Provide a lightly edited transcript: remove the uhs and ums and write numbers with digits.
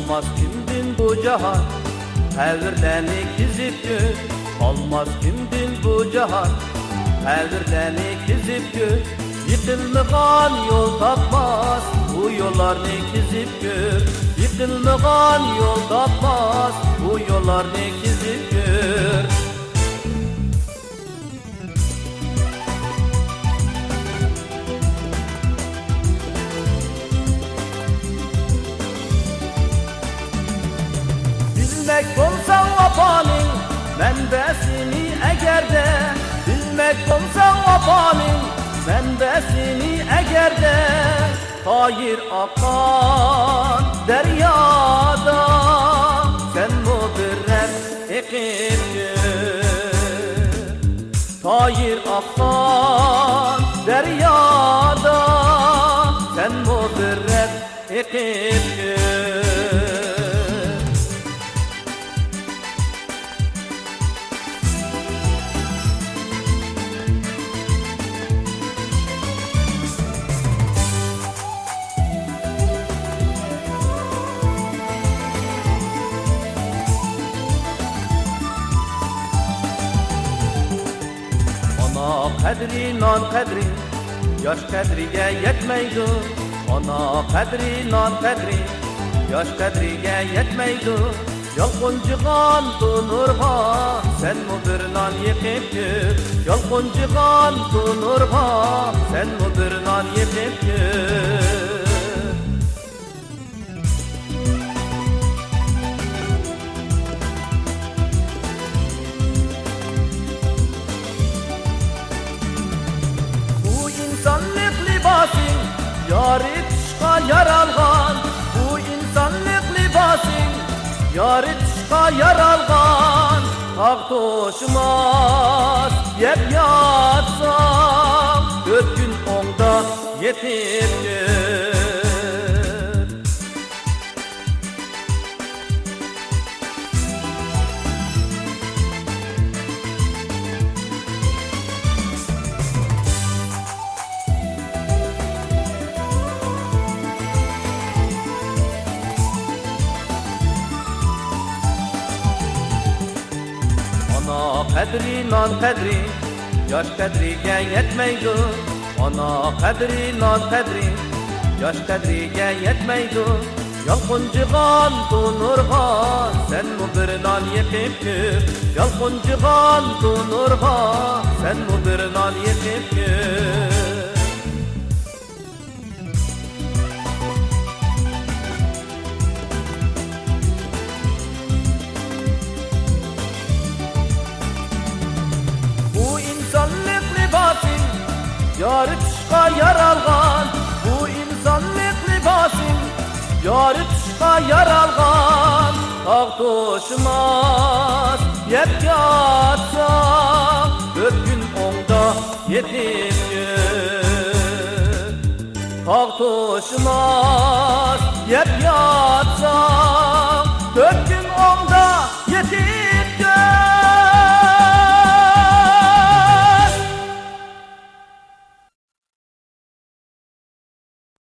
olmaz kimdin bu cahan, Hevirleni kizip gör, olmaz kimdin bu cahan, Hevirleni kizip gör. Yıkılmıgan yol tapmaz, bu yollarını kizip gör. Yıkılmıgan yol tapmaz, bu yollarını kizip gör. Bilmek olsa vafanın menbesini eğer de, bilmek olsa vafanın menbesini eğer de, hayır akan deryada sen müberrer ekip gör. Hayır akan deryada sen müberrer ekip gör. Kadri nan kadri, yaş kadriye yetmeydi. Ana kadri nan kadri, yaş kadriye yetmeydi. Yalqıncıgan tunurga, sen mübir nan yıkıp gör. Yalqıncıgan tunurga, sen mübir nan yıkıp gör. İnsanlık libasın, yarı tışka yaralgan. Bu insanlık libasın, yarı tışka yaralgan. Hak toşmaz, yep yatsam, 4 gün onda yetip gör. Ana kadri nan kadri, yaş kadriye yetmeydi. Ana kadri nan kadri, yaş kadriye yetmeydi. Yalqıncıgan tunurga, sen mübir nan yıkıp gör. Yalqıncıgan tunurga, sen mübir nan yıkıp gör. İnsanlık libasın, yarı tışka yaralgan. Bu insanlık libasın, yarı tışka yaralgan. Hak toşmaz, yep yatsam, 4 gün onda yetip gör. Hak toşmaz, yep yatsam, 4 gün onda yetip